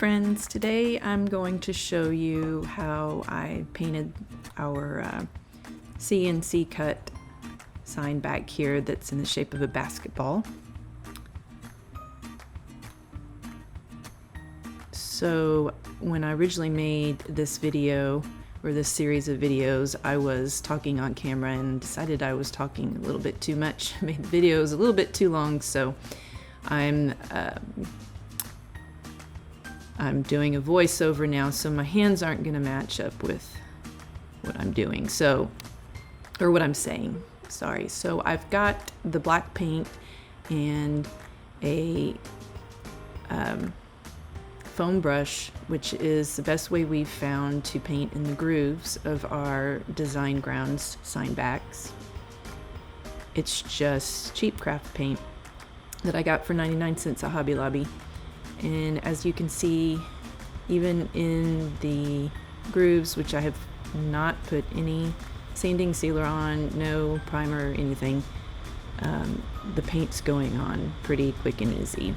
friends, today I'm going to show you how I painted our CNC cut sign back here that's in the shape of a basketball. So when I originally made this video, or this series of videos, I was talking on camera and decided I was talking a little bit too much, made the videos a little bit too long, so I'm doing a voiceover now, so my hands aren't going to match up with what I'm doing, or what I'm saying, sorry. So I've got the black paint and a foam brush, which is the best way we've found to paint in the grooves of our DesignGrounds sign backs. It's just cheap craft paint that I got for 99 cents at Hobby Lobby. And as you can see, even in the grooves, which I have not put any sanding sealer on, no primer or anything, the paint's going on pretty quick and easy.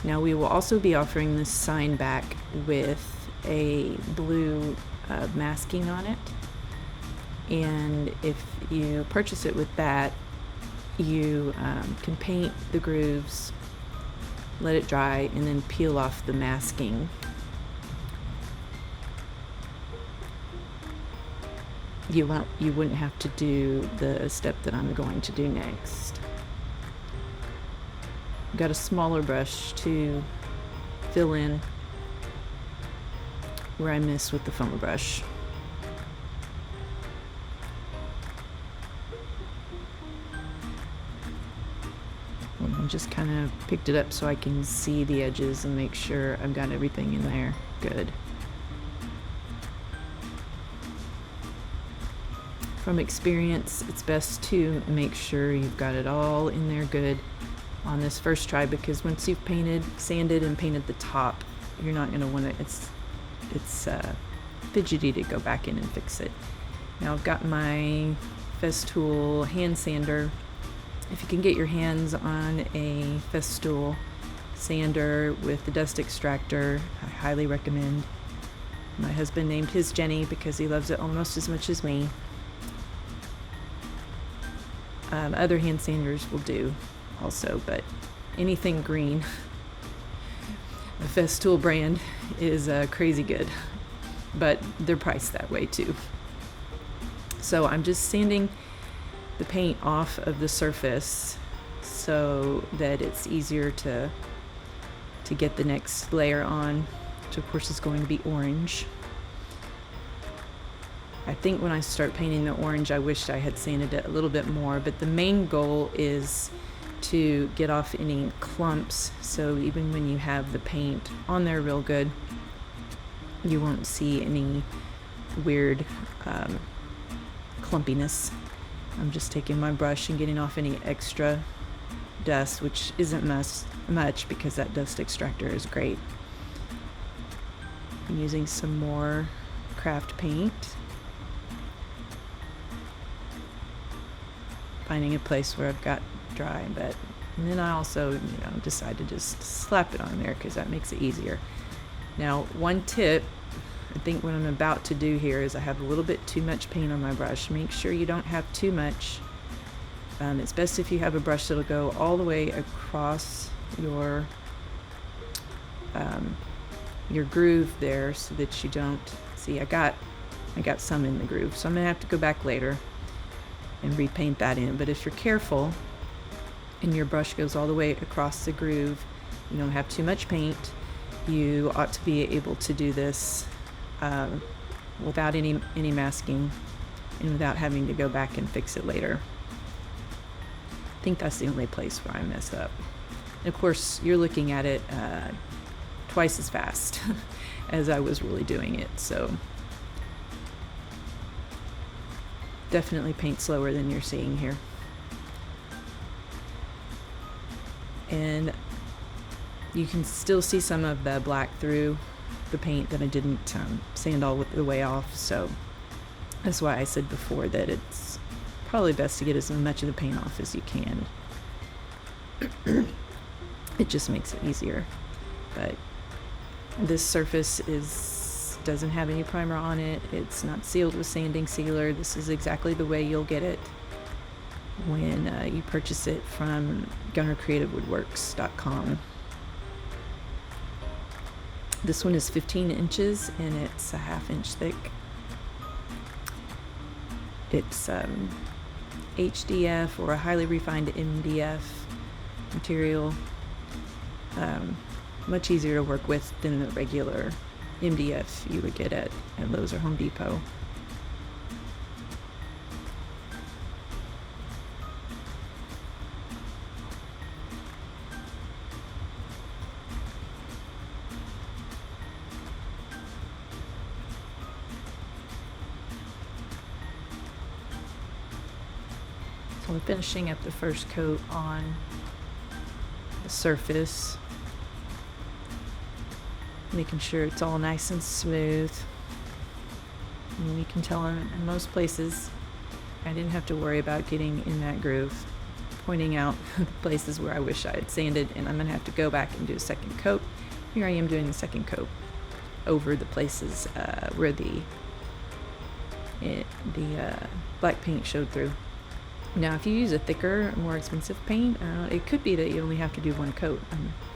Now we will also be offering this sign back with a blue masking on it, and if you purchase it with that, you can paint the grooves, let it dry, and then peel off the masking. You wouldn't have to do the step that I'm going to do next. Got a smaller brush to fill in where I miss with the foam brush. And just kind of picked it up so I can see the edges and make sure I've got everything in there good. From experience, it's best to make sure you've got it all in there good on this first try, because once you've sanded and painted the top, you're not going to want to, it's fidgety to go back in and fix it. Now I've got my Festool hand sander. If you can get your hands on a Festool sander with the dust extractor, I highly recommend. My husband named his Jenny because he loves it almost as much as me. Other hand sanders will do also, but anything green, the Festool brand is crazy good, but they're priced that way too. So I'm just sanding the paint off of the surface so that it's easier to get the next layer on, which of course is going to be orange. I think when I start painting the orange, I wish I had sanded it a little bit more, but the main goal is to get off any clumps, so even when you have the paint on there real good, you won't see any weird clumpiness. I'm just taking my brush and getting off any extra dust, which isn't much because that dust extractor is great. I'm using some more craft paint, finding a place where I've got dry, and then I also decide to just slap it on there because that makes it easier. Now one tip I think what I'm about to do here is I have a little bit too much paint on my brush. Make sure you don't have too much. It's best if you have a brush that'll go all the way across your groove there, so that you don't see. I got some in the groove, so I'm gonna have to go back later and repaint that in. But if you're careful and your brush goes all the way across the groove, you don't have too much paint, you ought to be able to do this without any masking and without having to go back and fix it later. I think that's the only place where I mess up. And of course, you're looking at it twice as fast as I was really doing it, so definitely paint slower than you're seeing here. And you can still see some of the black through the paint that I didn't sand all the way off, so that's why I said before that it's probably best to get as much of the paint off as you can. It just makes it easier. But this surface doesn't have any primer on it. It's not sealed with sanding sealer. This is exactly the way you'll get it when you purchase it from gunnercreativewoodworks.com. This one is 15 inches and it's a 1/2 inch thick. It's HDF or a highly refined MDF material. Much easier to work with than the regular MDF you would get at Lowe's or Home Depot. So I'm finishing up the first coat on the surface, making sure it's all nice and smooth. And you can tell in most places I didn't have to worry about getting in that groove, pointing out the places where I wish I had sanded, and I'm going to have to go back and do a second coat. Here I am doing the second coat over the places where the black paint showed through. Now, if you use a thicker, more expensive paint, it could be that you only have to do one coat.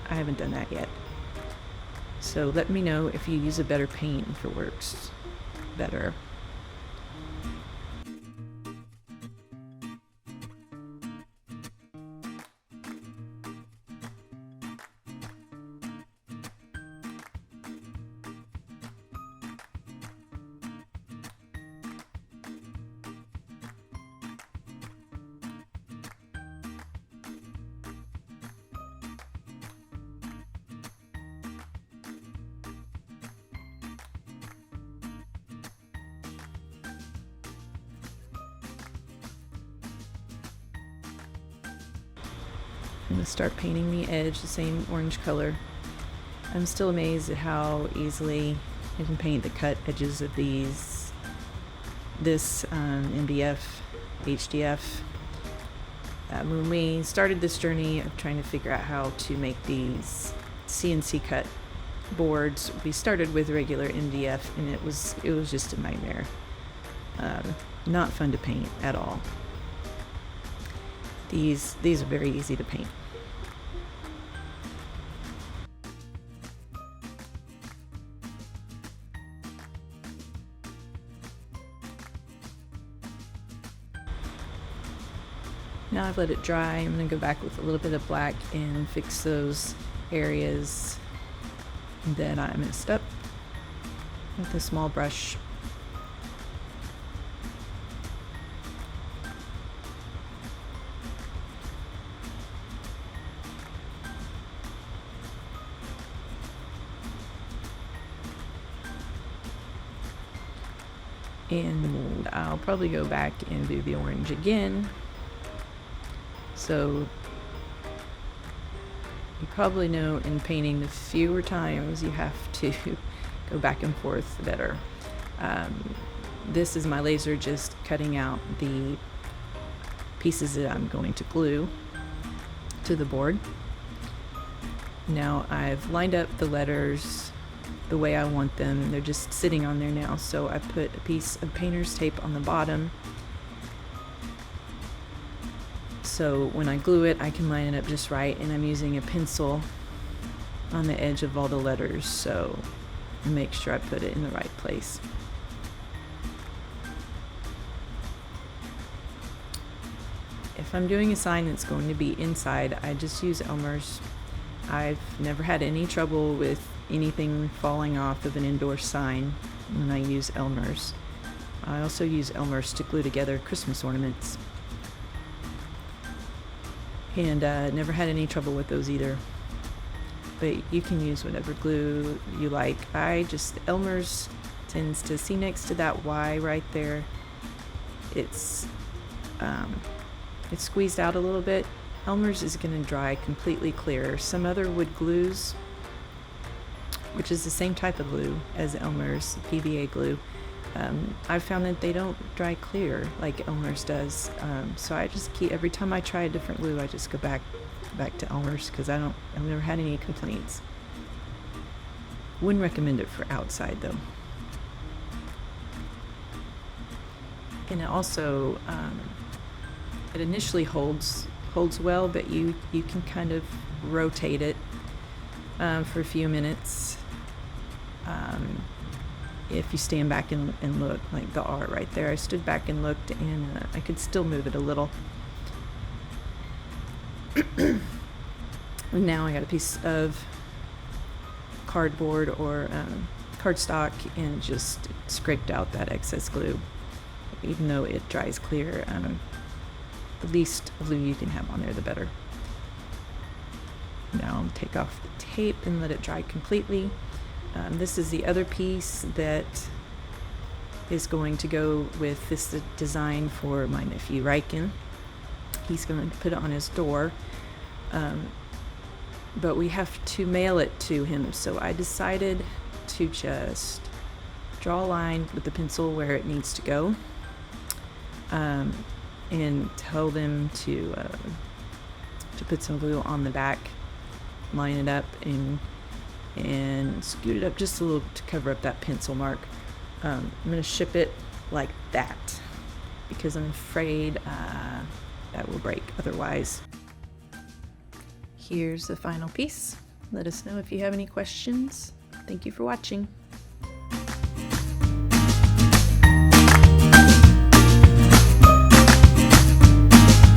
I haven't done that yet. So let me know if you use a better paint, if it works better. I'm going to start painting the edge the same orange color. I'm still amazed at how easily you can paint the cut edges of this MDF, HDF. When we started this journey of trying to figure out how to make these CNC cut boards, we started with regular MDF, and it was just a nightmare. Not fun to paint at all. These are very easy to paint. Now I've let it dry. I'm going to go back with a little bit of black and fix those areas that I messed up with a small brush. And I'll probably go back and do the orange again. So you probably know in painting, the fewer times you have to go back and forth, the better. This is my laser just cutting out the pieces that I'm going to glue to the board. Now I've lined up the letters the way I want them. They're just sitting on there now, so I put a piece of painter's tape on the bottom, so when I glue it I can line it up just right, and I'm using a pencil on the edge of all the letters, so I make sure I put it in the right place. If I'm doing a sign that's going to be inside, I just use Elmer's. I've never had any trouble with anything falling off of an indoor sign when I use Elmer's. I also use Elmer's to glue together Christmas ornaments, and never had any trouble with those either. But you can use whatever glue you like. Elmer's tends to see next to that Y right there. It's squeezed out a little bit. Elmer's is going to dry completely clear. Some other wood glues, which is the same type of glue as Elmer's, PVA glue, I've found that they don't dry clear like Elmer's does. So I just every time I try a different glue, I just go back to Elmer's, because I've never had any complaints. Wouldn't recommend it for outside though. And it also, it initially holds well, but you can kind of rotate it for a few minutes. If you stand back and look, like the R right there, I stood back and looked, and I could still move it a little. And now I got a piece of cardboard or cardstock and just scraped out that excess glue. Even though it dries clear, the least glue you can have on there, the better. Now I'll take off the tape and let it dry completely. This is the other piece that is going to go with this design for my nephew Riken. He's going to put it on his door, but we have to mail it to him, so I decided to just draw a line with the pencil where it needs to go, and tell them to put some glue on the back, line it up, and scoot it up just a little to cover up that pencil mark. I'm going to ship it like that because I'm afraid that will break otherwise. Here's the final piece. Let us know if you have any questions. Thank you for watching.